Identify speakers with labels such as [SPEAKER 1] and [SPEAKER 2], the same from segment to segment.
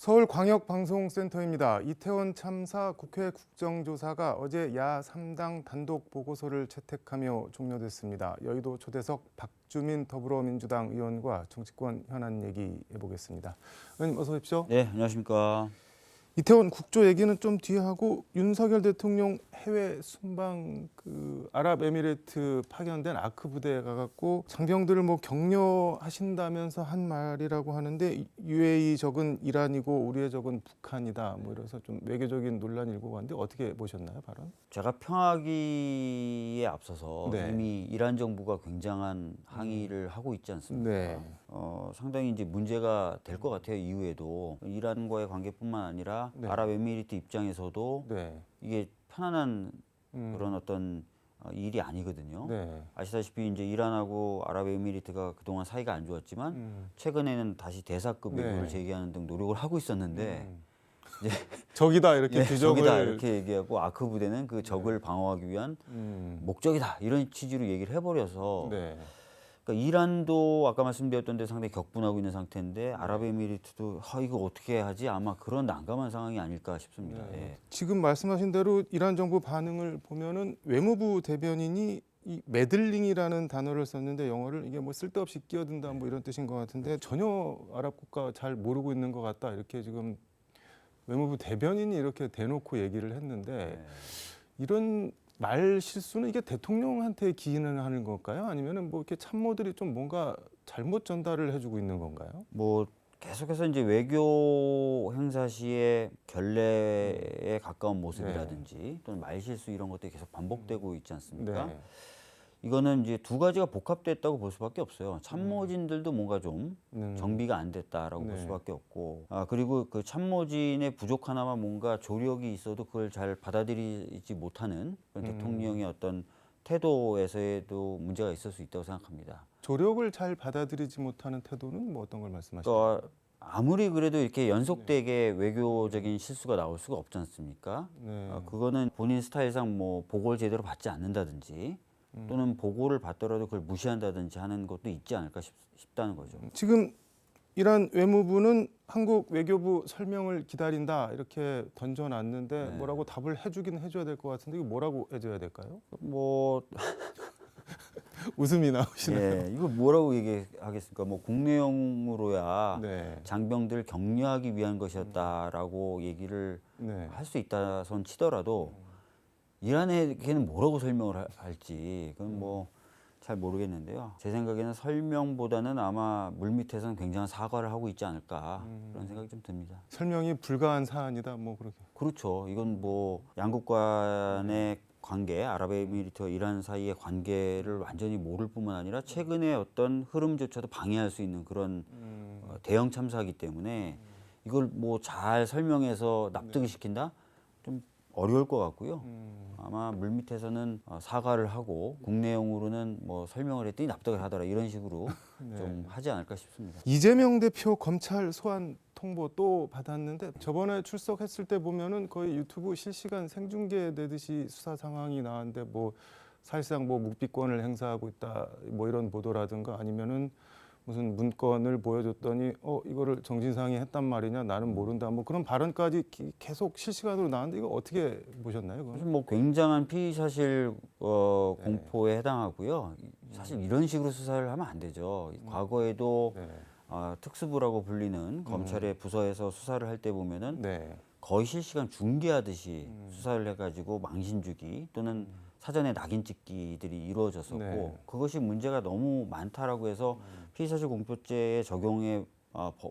[SPEAKER 1] 서울광역방송센터입니다. 이태원 참사 국회 국정조사가 어제 야 3당 단독 보고서를 채택하며 종료됐습니다. 여의도 초대석 박주민 더불어민주당 의원과 정치권 현안 얘기해보겠습니다. 의원님 어서 오십시오.
[SPEAKER 2] 네, 안녕하십니까.
[SPEAKER 1] 이태원 국조 얘기는 좀 뒤에 하고 윤석열 대통령 해외 순방 아랍에미레이트 파견된 아크 부대에 가갖고 장병들을 뭐 격려하신다면서 한 말이라고 하는데 UAE 적은 이란이고 우리의 적은 북한이다 뭐 이래서 좀 외교적인 논란이 일고 갔는데 어떻게 보셨나요, 발언?
[SPEAKER 2] 제가 평하기에 앞서서
[SPEAKER 1] 네.
[SPEAKER 2] 이미 이란 정부가 굉장한 항의를 하고 있지 않습니까?
[SPEAKER 1] 네.
[SPEAKER 2] 상당히 이제 문제가 될 것 같아요. 이후에도 이란과의 관계뿐만 아니라
[SPEAKER 1] 네.
[SPEAKER 2] 아랍에미리트 입장에서도
[SPEAKER 1] 네.
[SPEAKER 2] 이게 편안한 그런 어떤 일이 아니거든요.
[SPEAKER 1] 네.
[SPEAKER 2] 아시다시피 이제 이란하고 아랍에미리트가 그동안 사이가 안 좋았지만 최근에는 다시 대사급 외교를
[SPEAKER 1] 네.
[SPEAKER 2] 제기하는 등 노력을 하고 있었는데 이제
[SPEAKER 1] 적이다 이렇게
[SPEAKER 2] 예,
[SPEAKER 1] 지적을
[SPEAKER 2] 적이다 이렇게 얘기하고 아크 부대는 그 적을 방어하기 위한 목적이다 이런 취지로 얘기를 해버려서
[SPEAKER 1] 네.
[SPEAKER 2] 그러니까 이란도 아까 말씀드렸던 데 상당히 격분하고 있는 상태인데 아랍에미리트도 이거 어떻게 하지 아마 그런 난감한 상황이 아닐까 싶습니다.
[SPEAKER 1] 네.
[SPEAKER 2] 예.
[SPEAKER 1] 지금 말씀하신 대로 이란 정부 반응을 보면은 외무부 대변인이 이 메들링이라는 단어를 썼는데 영어를 이게 뭐 쓸데없이 끼어든다 뭐 이런 뜻인 것 같은데 전혀 아랍 국가 잘 모르고 있는 것 같다 이렇게 지금 외무부 대변인이 이렇게 대놓고 얘기를 했는데 이런 말 실수는 이게 대통령한테 기인을 하는 걸까요? 아니면은 뭐 이렇게 참모들이 좀 뭔가 잘못 전달을 해주고 있는 건가요?
[SPEAKER 2] 뭐 계속해서 이제 외교 행사 시에 결례에 가까운 모습이라든지 또는 말실수 이런 것들이 계속 반복되고 있지 않습니까?
[SPEAKER 1] 네.
[SPEAKER 2] 이거는 이제 두 가지가 복합됐다고 볼 수밖에 없어요. 참모진들도 뭔가 좀
[SPEAKER 1] 음.
[SPEAKER 2] 정비가 안 됐다라고 볼
[SPEAKER 1] 네.
[SPEAKER 2] 수밖에 없고, 그리고 그 참모진의 부족 하나만 뭔가 조력이 있어도 그걸 잘 받아들이지 못하는 그런 대통령의 어떤 태도에서도 문제가 있을 수 있다고 생각합니다.
[SPEAKER 1] 조력을 잘 받아들이지 못하는 태도는 뭐 어떤 걸 말씀하시나요?
[SPEAKER 2] 그러니까 아무리 그래도 이렇게 연속되게 외교적인 실수가 나올 수가 없지 않습니까?
[SPEAKER 1] 네.
[SPEAKER 2] 그거는 본인 스타일상 뭐 보고를 제대로 받지 않는다든지 또는 보고를 받더라도 그걸 무시한다든지 하는 것도 있지 않을까 싶다는 거죠.
[SPEAKER 1] 지금 이란 외무부는 한국 외교부 설명을 기다린다 이렇게 던져놨는데
[SPEAKER 2] 네.
[SPEAKER 1] 뭐라고 답을 해주긴 해줘야 될 것 같은데 이거 뭐라고 해줘야 될까요?
[SPEAKER 2] 뭐
[SPEAKER 1] 웃음이 나오시네요.
[SPEAKER 2] 예, 이거 뭐라고 얘기하겠습니까? 뭐 국내용으로야
[SPEAKER 1] 네.
[SPEAKER 2] 장병들 격려하기 위한 것이었다라고 얘기를
[SPEAKER 1] 네.
[SPEAKER 2] 할 수 있다선 치더라도 이란에게는 뭐라고 설명을 할지 그건 뭐 잘 모르겠는데요. 제 생각에는 설명보다는 아마 물밑에서는 굉장한 사과를 하고 있지 않을까 그런 생각이 좀 듭니다.
[SPEAKER 1] 설명이 불가한 사안이다 뭐 그렇게.
[SPEAKER 2] 그렇죠. 이건 뭐 양국 간의 관계, 아랍에미리트와 이란 사이의 관계를 완전히 모를 뿐만 아니라 최근의 어떤 흐름조차도 방해할 수 있는 그런 대형 참사이기 때문에 이걸 뭐 잘 설명해서 납득을 시킨다? 좀 어려울 것 같고요. 아마 물밑에서는 사과를 하고 국내용으로는 뭐 설명을 했더니 납득을 하더라 이런 식으로 좀 하지 않을까 싶습니다.
[SPEAKER 1] 이재명 대표 검찰 소환 통보 또 받았는데 저번에 출석했을 때 보면은 거의 유튜브 실시간 생중계 내듯이 수사 상황이 나왔는데 뭐 사실상 뭐 묵비권을 행사하고 있다 뭐 이런 보도라든가 아니면은 무슨 문건을 보여줬더니 이거를 정진상이 했단 말이냐 나는 모른다 뭐 그런 발언까지 계속 실시간으로 나왔는데 이거 어떻게 보셨나요?
[SPEAKER 2] 사실 뭐 굉장한 피의 사실 공포에 해당하고요. 사실 이런 식으로 수사를 하면 안 되죠. 과거에도
[SPEAKER 1] 네.
[SPEAKER 2] 특수부라고 불리는 검찰의 부서에서 수사를 할 때 보면은
[SPEAKER 1] 네.
[SPEAKER 2] 거의 실시간 중계하듯이 수사를 해가지고 망신주기 또는 사전에 낙인 찍기들이 이루어졌었고
[SPEAKER 1] 네.
[SPEAKER 2] 그것이 문제가 너무 많다라고 해서 피의사실 공표죄의 적용의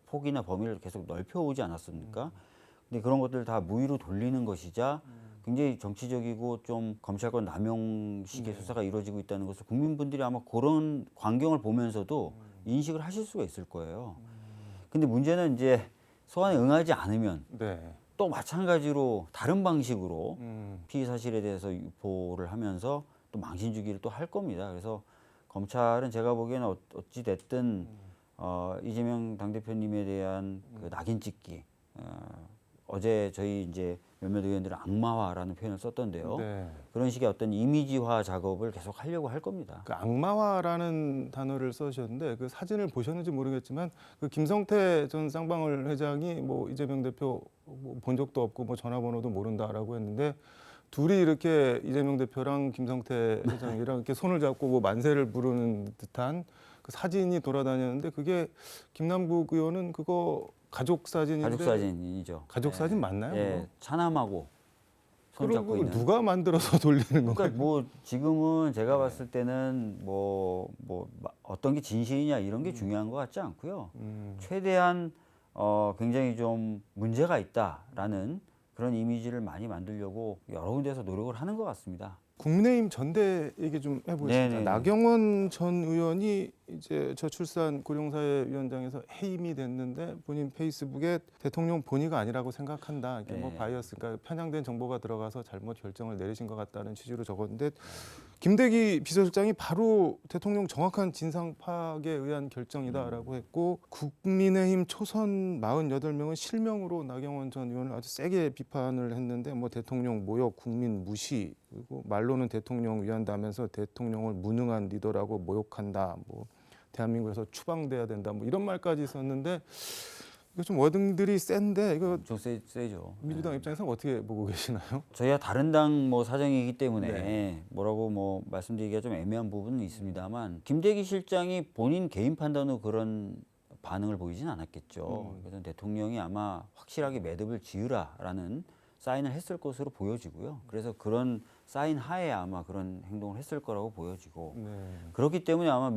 [SPEAKER 2] 폭이나 범위를 계속 넓혀오지 않았습니까? 근데 그런 것들 다 무위로 돌리는 것이자 굉장히 정치적이고 좀 검찰권 남용식의 수사가 이루어지고 있다는 것을 국민분들이 아마 그런 광경을 보면서도 인식을 하실 수가 있을 거예요. 근데 문제는 이제 소환에 응하지 않으면
[SPEAKER 1] 네.
[SPEAKER 2] 또 마찬가지로 다른 방식으로 피의 사실에 대해서 유포를 하면서 또 망신 주기를 또 할 겁니다. 그래서 검찰은 제가 보기에는 어찌 됐든 이재명 당대표님에 대한 그 낙인 찍기 어제 저희 이제 몇몇 의원들은 악마화라는 표현을 썼던데요.
[SPEAKER 1] 네.
[SPEAKER 2] 그런 식의 어떤 이미지화 작업을 계속 하려고 할 겁니다.
[SPEAKER 1] 그 악마화라는 단어를 써주셨는데 그 사진을 보셨는지 모르겠지만 그 김성태 전 쌍방울 회장이 뭐 이재명 대표 뭐본 적도 없고 뭐 전화번호도 모른다라고 했는데 둘이 이렇게 이재명 대표랑 김성태 회장이랑 이렇게 손을 잡고 뭐 만세를 부르는 듯한 그 사진이 돌아다녔는데 그게 김남국 의원은 그거 가족 사진인데
[SPEAKER 2] 가족 사진이죠.
[SPEAKER 1] 가족 사진 맞나요?
[SPEAKER 2] 예,
[SPEAKER 1] 그거?
[SPEAKER 2] 차남하고 손잡고
[SPEAKER 1] 그리고
[SPEAKER 2] 있는.
[SPEAKER 1] 누가 만들어서 돌리는 건가요?
[SPEAKER 2] 그러니까 뭐 지금은 제가 봤을 때는 어떤 게 진실이냐 이런 게 중요한 것 같지 않고요. 최대한 굉장히 좀 문제가 있다라는 그런 이미지를 많이 만들려고 여러 군데서 노력을 하는 것 같습니다.
[SPEAKER 1] 국민의힘 전대 얘기 좀 해보겠습니다.
[SPEAKER 2] 네네.
[SPEAKER 1] 나경원 전 의원이 이제 저출산 고령사회위원장에서 해임이 됐는데 본인 페이스북에 대통령 본의가 아니라고 생각한다. 이게 뭐
[SPEAKER 2] 네.
[SPEAKER 1] 바이어스, 그러니까 편향된 정보가 들어가서 잘못 결정을 내리신 것 같다는 취지로 적었는데 김대기 비서실장이 바로 대통령 정확한 진상 파악에 의한 결정이다라고 했고 국민의힘 초선 48명은 실명으로 나경원 전 의원을 아주 세게 비판을 했는데 뭐 대통령 모욕, 국민 무시, 그리고 말로는 대통령 위한다면서 대통령을 무능한 리더라고 모욕한다. 뭐 대한민국에서 추방돼야 된다. 뭐 이런 말까지 있었는데 이거 좀 워딩들이 센데 이거
[SPEAKER 2] 좀 세죠.
[SPEAKER 1] 민주당 입장에서 어떻게 보고 계시나요?
[SPEAKER 2] 저희가 다른 당 뭐 사정이기 때문에
[SPEAKER 1] 네.
[SPEAKER 2] 뭐라고 뭐 말씀드리기가 좀 애매한 부분은 있습니다만 김대기 실장이 본인 개인 판단으로 그런 반응을 보이진 않았겠죠. 그래서 대통령이 아마 확실하게 매듭을 지으라라는 사인을 했을 것으로 보여지고요. 그래서 그런 사인 하에 아마 그런 행동을 했을 거라고 보여지고
[SPEAKER 1] 네.
[SPEAKER 2] 그렇기 때문에 아마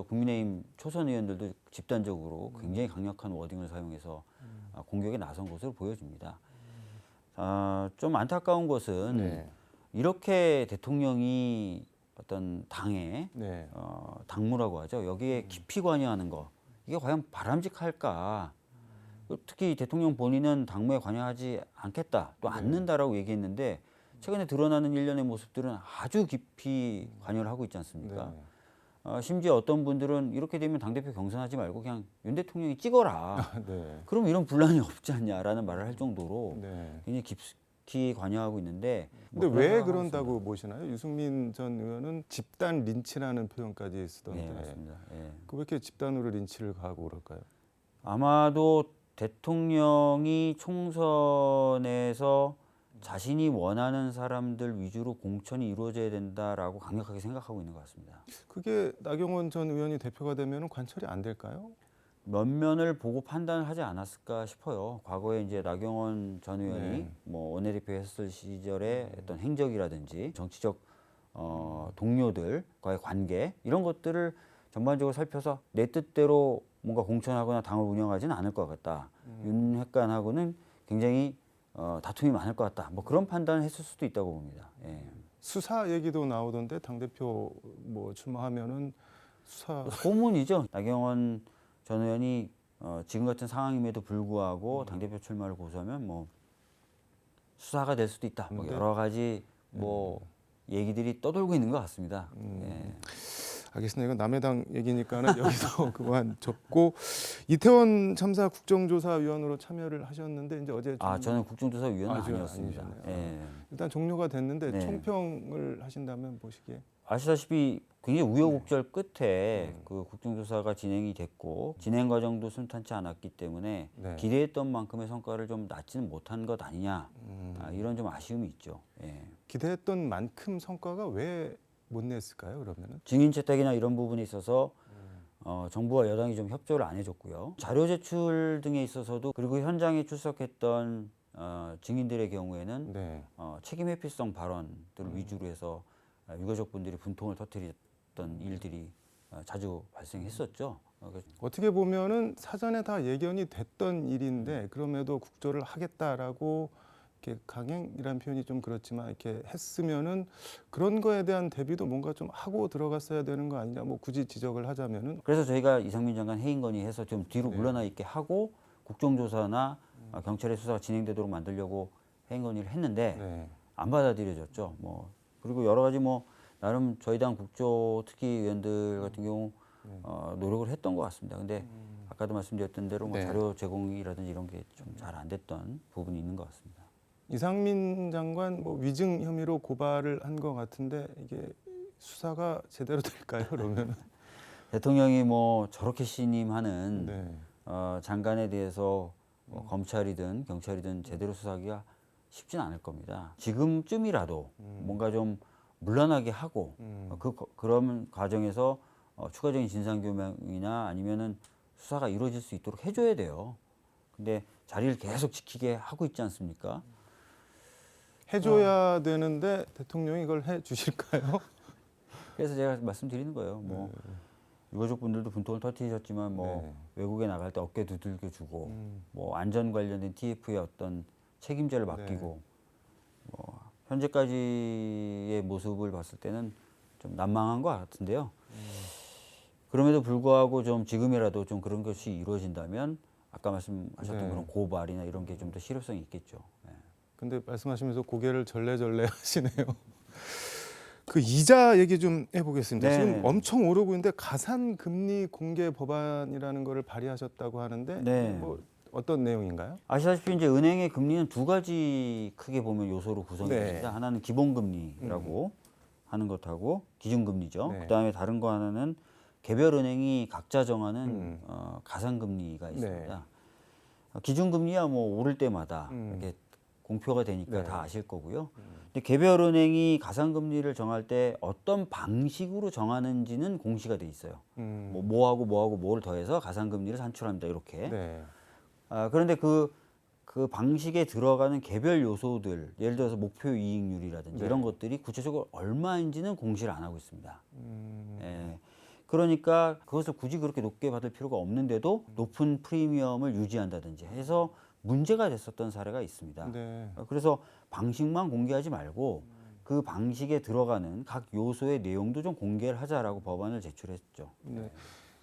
[SPEAKER 2] 국민의힘 초선 의원들도 집단적으로 굉장히 강력한 워딩을 사용해서 공격에 나선 것으로 보여집니다. 좀 안타까운 것은
[SPEAKER 1] 네.
[SPEAKER 2] 이렇게 대통령이 어떤 당의
[SPEAKER 1] 네.
[SPEAKER 2] 당무라고 하죠. 여기에 깊이 관여하는 거 이게 과연 바람직할까? 특히 대통령 본인은 당무에 관여하지 않겠다, 또 않는다라고 얘기했는데 최근에 드러나는 일련의 모습들은 아주 깊이 관여를 하고 있지 않습니까?
[SPEAKER 1] 네.
[SPEAKER 2] 심지어 어떤 분들은 이렇게 되면 당대표 경선하지 말고 그냥 윤 대통령이 찍어라.
[SPEAKER 1] 네.
[SPEAKER 2] 그럼 이런 분란이 없지 않냐라는 말을 할 정도로
[SPEAKER 1] 네.
[SPEAKER 2] 굉장히 깊이 관여하고 있는데
[SPEAKER 1] 근데
[SPEAKER 2] 뭐
[SPEAKER 1] 왜
[SPEAKER 2] 그런
[SPEAKER 1] 그런다고 보시나요? 유승민 전 의원은 집단 린치라는 표현까지 쓰던데
[SPEAKER 2] 네, 맞습니다. 예.
[SPEAKER 1] 그 왜 이렇게 집단으로 린치를 가하고 그럴까요?
[SPEAKER 2] 아마도 대통령이 총선에서 자신이 원하는 사람들 위주로 공천이 이루어져야 된다라고 강력하게 생각하고 있는 것 같습니다.
[SPEAKER 1] 그게 나경원 전 의원이 대표가 되면 관철이 안 될까요?
[SPEAKER 2] 면면을 보고 판단을 하지 않았을까 싶어요. 과거에 이제 나경원 전 의원이
[SPEAKER 1] 네.
[SPEAKER 2] 뭐 원내대표 했을 시절의 어떤 행적이라든지 정치적 동료들과의 관계 이런 것들을 전반적으로 살펴서 내 뜻대로 뭔가 공천하거나 당을 운영하지는 않을 것 같다. 윤핵관하고는 굉장히 다툼이 많을 것 같다. 뭐 그런 판단을 했을 수도 있다고 봅니다. 예.
[SPEAKER 1] 수사 얘기도 나오던데 당 대표 뭐 출마하면은 수사
[SPEAKER 2] 소문이죠. 나경원 전 의원이 지금 같은 상황임에도 불구하고 당대표 출마를 고수하면 뭐 수사가 될 수도 있다. 뭐
[SPEAKER 1] 네.
[SPEAKER 2] 여러 가지 뭐 얘기들이 떠돌고 있는 것 같습니다. 예.
[SPEAKER 1] 알겠습니다. 이건 남의 당 얘기니까는 여기서 그만 접고 이태원 참사 국정조사위원으로 참여를 하셨는데 이제 어제 좀
[SPEAKER 2] 저는 국정조사위원은 아니었습니다.
[SPEAKER 1] 아니셨네요.
[SPEAKER 2] 예.
[SPEAKER 1] 일단 종료가 됐는데
[SPEAKER 2] 네.
[SPEAKER 1] 총평을 하신다면 보시기에
[SPEAKER 2] 아시다시피 굉장히 우여곡절 끝에 그 국정조사가 진행이 됐고 진행 과정도 순탄치 않았기 때문에
[SPEAKER 1] 네.
[SPEAKER 2] 기대했던 만큼의 성과를 좀 낳지는 못한 것 아니냐 이런 좀 아쉬움이 있죠. 예.
[SPEAKER 1] 기대했던 만큼 성과가 왜 못 냈을까요? 그러면은
[SPEAKER 2] 증인 채택이나 이런 부분에 있어서 정부와 여당이 좀 협조를 안 해줬고요. 자료 제출 등에 있어서도 그리고 현장에 출석했던 증인들의 경우에는
[SPEAKER 1] 네.
[SPEAKER 2] 책임 회피성 발언들을 위주로 해서 유가족분들이 분통을 터뜨렸던 일들이 자주 발생했었죠.
[SPEAKER 1] 어떻게 보면은 사전에 다 예견이 됐던 일인데 그럼에도 국조를 하겠다라고 이렇게 강행이라는 표현이 좀 그렇지만 이렇게 했으면은 그런 거에 대한 대비도 뭔가 좀 하고 들어갔어야 되는 거 아니냐. 뭐 굳이 지적을 하자면은
[SPEAKER 2] 그래서 저희가 이상민 장관 해임 건의해서 좀 뒤로
[SPEAKER 1] 네.
[SPEAKER 2] 물러나 있게 하고 국정조사나 경찰의 수사가 진행되도록 만들려고 해임 건의를 했는데
[SPEAKER 1] 네.
[SPEAKER 2] 안 받아들여졌죠. 뭐 그리고 여러 가지 뭐 나름 저희 당 국조특위위원들 같은 경우 노력을 했던 것 같습니다. 근데 아까도 말씀드렸던 대로 뭐
[SPEAKER 1] 네.
[SPEAKER 2] 자료 제공이라든지 이런 게 좀 잘 안 됐던 부분이 있는 것 같습니다.
[SPEAKER 1] 이상민 장관 뭐 위증 혐의로 고발을 한 것 같은데 이게 수사가 제대로 될까요? 그러면
[SPEAKER 2] 대통령이 뭐 저렇게 신임하는
[SPEAKER 1] 네.
[SPEAKER 2] 장관에 대해서 뭐 검찰이든 경찰이든 제대로 수사하기가 쉽진 않을 겁니다. 지금쯤이라도 뭔가 좀 물러나게 하고 그런 과정에서 추가적인 진상규명이나 아니면은 수사가 이루어질 수 있도록 해줘야 돼요. 근데 자리를 계속 지키게 하고 있지 않습니까?
[SPEAKER 1] 해줘야 되는데 대통령이 이걸 해 주실까요?
[SPEAKER 2] 그래서 제가 말씀드리는 거예요. 뭐 유가족분들도 분통을 터뜨리셨지만 뭐
[SPEAKER 1] 네.
[SPEAKER 2] 외국에 나갈 때 어깨 두들겨 주고 뭐 안전 관련된 TF의 어떤 책임자를 맡기고 뭐 현재까지의 모습을 봤을 때는 좀 난망한 것 같은데요. 그럼에도 불구하고 좀 지금이라도 좀 그런 것이 이루어진다면 아까 말씀하셨던
[SPEAKER 1] 네.
[SPEAKER 2] 그런 고발이나 이런 게 좀 더 실효성이 있겠죠. 예.
[SPEAKER 1] 근데 말씀하시면서 고개를 절레절레 하시네요. 그 이자 얘기 좀 해보겠습니다.
[SPEAKER 2] 네,
[SPEAKER 1] 지금
[SPEAKER 2] 네, 네.
[SPEAKER 1] 엄청 오르고 있는데 가산 금리 공개 법안이라는 거를 발의하셨다고 하는데
[SPEAKER 2] 네.
[SPEAKER 1] 뭐 어떤 내용인가요?
[SPEAKER 2] 아시다시피 이제 은행의 금리는 두 가지 크게 보면 요소로 구성이
[SPEAKER 1] 네.
[SPEAKER 2] 됩니다. 하나는 기본금리라고 하는 것하고 기준금리죠.
[SPEAKER 1] 네.
[SPEAKER 2] 그다음에 다른 거 하나는 개별 은행이 각자 정하는
[SPEAKER 1] 음.
[SPEAKER 2] 가산금리가 있습니다.
[SPEAKER 1] 네.
[SPEAKER 2] 기준금리야 뭐 오를 때마다 이렇게 공표가 되니까
[SPEAKER 1] 네.
[SPEAKER 2] 다 아실 거고요. 근데 개별 은행이 가산금리를 정할 때 어떤 방식으로 정하는지는 공시가 돼 있어요. 뭐하고 뭐를 더해서 가산금리를 산출합니다. 이렇게.
[SPEAKER 1] 네.
[SPEAKER 2] 그런데 그 방식에 들어가는 개별 요소들, 예를 들어서 목표 이익률이라든지
[SPEAKER 1] 네.
[SPEAKER 2] 이런 것들이 구체적으로 얼마인지는 공시를 안 하고 있습니다. 예. 그러니까 그것을 굳이 그렇게 높게 받을 필요가 없는데도 높은 프리미엄을 유지한다든지 해서 문제가 됐었던 사례가 있습니다.
[SPEAKER 1] 네.
[SPEAKER 2] 그래서 방식만 공개하지 말고 그 방식에 들어가는 각 요소의 내용도 좀 공개를 하자라고 법안을 제출했죠.
[SPEAKER 1] 네.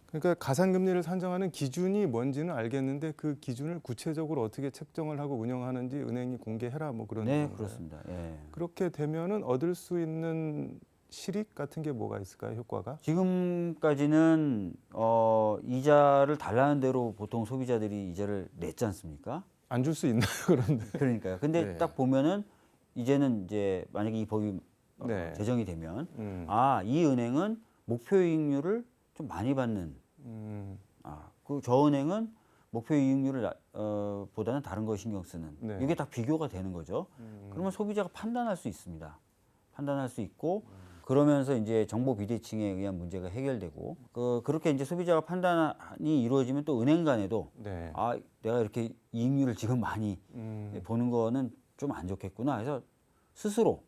[SPEAKER 1] 그러니까 가산금리를 산정하는 기준이 뭔지는 알겠는데 그 기준을 구체적으로 어떻게 책정을 하고 운영하는지 은행이 공개해라 뭐 그런
[SPEAKER 2] 네,
[SPEAKER 1] 건가요?
[SPEAKER 2] 그렇습니다. 예.
[SPEAKER 1] 그렇게 되면은 얻을 수 있는 실익 같은 게 뭐가 있을까요? 효과가?
[SPEAKER 2] 지금까지는 이자를 달라는 대로 보통 소비자들이 이자를 냈지 않습니까?
[SPEAKER 1] 안 줄 수 있나요? 그런데.
[SPEAKER 2] 그러니까요. 근데
[SPEAKER 1] 네.
[SPEAKER 2] 딱 보면은 이제는 이제 만약에 이 법이
[SPEAKER 1] 네.
[SPEAKER 2] 제정이 되면 이 은행은 목표 이익률을 좀 많이 받는 저 은행은 목표 이익률을 보다는 다른 거 신경 쓰는
[SPEAKER 1] 네.
[SPEAKER 2] 이게 딱 비교가 되는 거죠. 그러면 소비자가 판단할 수 있습니다. 판단할 수 있고 그러면서 이제 정보 비대칭에 의한 문제가 해결되고 그렇게 이제 소비자가 판단이 이루어지면 또 은행 간에도
[SPEAKER 1] 네.
[SPEAKER 2] 내가 이렇게 이익률을 지금 많이 보는 거는 좀 안 좋겠구나 해서 스스로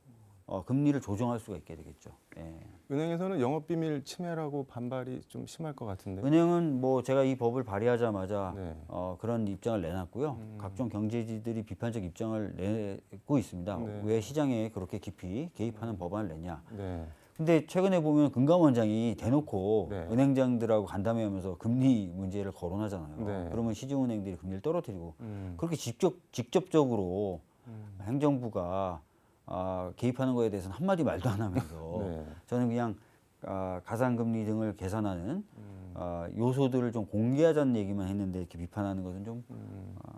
[SPEAKER 2] 금리를 조정할 수가 있게 되겠죠. 예.
[SPEAKER 1] 은행에서는 영업비밀 침해라고 반발이 좀 심할 것 같은데.
[SPEAKER 2] 은행은 뭐 제가 이 법을 발의하자마자
[SPEAKER 1] 네.
[SPEAKER 2] 그런 입장을 내놨고요. 각종 경제지들이 비판적 입장을 내고 있습니다.
[SPEAKER 1] 네.
[SPEAKER 2] 왜 시장에 그렇게 깊이 개입하는 법안을 내냐.
[SPEAKER 1] 네.
[SPEAKER 2] 근데 최근에 보면 금감원장이 대놓고
[SPEAKER 1] 네.
[SPEAKER 2] 은행장들하고 간담회하면서 금리 문제를 거론하잖아요.
[SPEAKER 1] 네.
[SPEAKER 2] 그러면 시중은행들이 금리를 떨어뜨리고
[SPEAKER 1] 음.
[SPEAKER 2] 그렇게 직접적으로 행정부가 개입하는 거에 대해서는 한마디 말도 안 하면서
[SPEAKER 1] 네.
[SPEAKER 2] 저는 그냥 가산금리 등을 계산하는 요소들을 좀 공개하자는 얘기만 했는데 이렇게 비판하는 것은 좀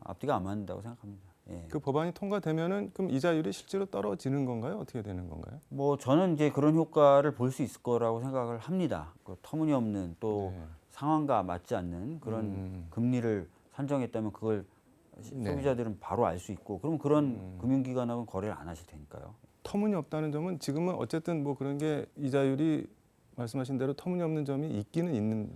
[SPEAKER 2] 앞뒤가 안 맞는다고 생각합니다. 예.
[SPEAKER 1] 그 법안이 통과되면은 그럼 이자율이 실제로 떨어지는 건가요? 어떻게 되는 건가요?
[SPEAKER 2] 뭐 저는 이제 그런 효과를 볼 수 있을 거라고 생각을 합니다. 터무니없는 또
[SPEAKER 1] 네.
[SPEAKER 2] 상황과 맞지 않는 그런 금리를 산정했다면 그걸
[SPEAKER 1] 네.
[SPEAKER 2] 소비자들은 바로 알 수 있고 그러면 그런 금융기관하고는 거래를 안 하실 테니까요.
[SPEAKER 1] 터무니없다는 점은 지금은 어쨌든 뭐 그런 게 이자율이 말씀하신 대로 터무니없는 점이 있기는 있는.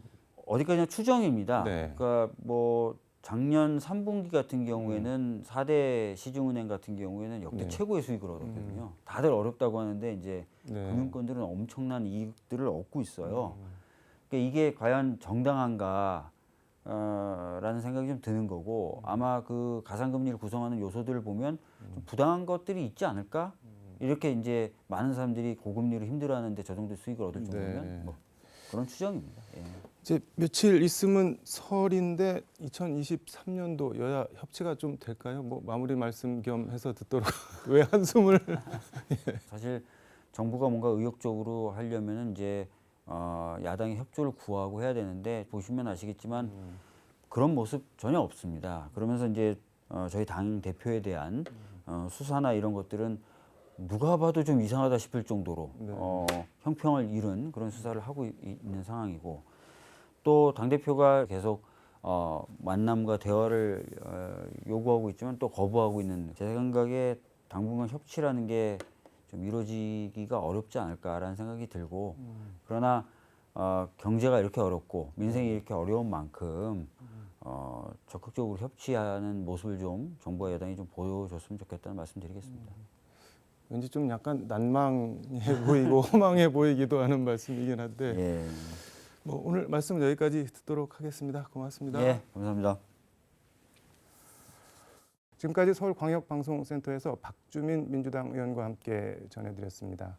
[SPEAKER 2] 어디까지나 추정입니다.
[SPEAKER 1] 네.
[SPEAKER 2] 그러니까 뭐 작년 3분기 같은 경우에는 4대 시중은행 같은 경우에는 역대
[SPEAKER 1] 네.
[SPEAKER 2] 최고의 수익을 얻었거든요. 다들 어렵다고 하는데 이제
[SPEAKER 1] 네.
[SPEAKER 2] 금융권들은 엄청난 이익들을 얻고 있어요. 그러니까 이게 과연 정당한가? 라는 생각이 좀 드는 거고 아마 그 가산금리를 구성하는 요소들을 보면 좀 부당한 것들이 있지 않을까? 이렇게 이제 많은 사람들이 고금리로 힘들어하는데 저 정도 수익을 얻을 정도면
[SPEAKER 1] 네.
[SPEAKER 2] 뭐 그런 추정입니다. 예.
[SPEAKER 1] 이제 며칠 있으면 설인데 2023년도 여야 협치가 좀 될까요? 뭐 마무리 말씀 겸 해서 듣도록 왜 한숨을?
[SPEAKER 2] 사실 정부가 뭔가 의욕적으로 하려면은 이제 야당의 협조를 구하고 해야 되는데 보시면 아시겠지만 그런 모습 전혀 없습니다. 그러면서 이제 저희 당 대표에 대한 수사나 이런 것들은 누가 봐도 좀 이상하다 싶을 정도로
[SPEAKER 1] 네.
[SPEAKER 2] 형평을 잃은 그런 수사를 하고 있는 상황이고 또 당대표가 계속 만남과 대화를 요구하고 있지만 또 거부하고 있는 제 생각에 당분간 협치라는 게 좀 이루어지기가 어렵지 않을까라는 생각이 들고 그러나 경제가 이렇게 어렵고 민생이 이렇게 어려운 만큼 적극적으로 협치하는 모습을 좀 정부와 여당이 좀 보여줬으면 좋겠다는 말씀드리겠습니다.
[SPEAKER 1] 왠지 좀 약간 난망해 보이고 허망해 보이기도 하는 말씀이긴 한데
[SPEAKER 2] 예,
[SPEAKER 1] 뭐 오늘 말씀 여기까지 듣도록 하겠습니다. 고맙습니다.
[SPEAKER 2] 예, 감사합니다.
[SPEAKER 1] 지금까지 서울광역방송센터에서 박주민 민주당 의원과 함께 전해드렸습니다.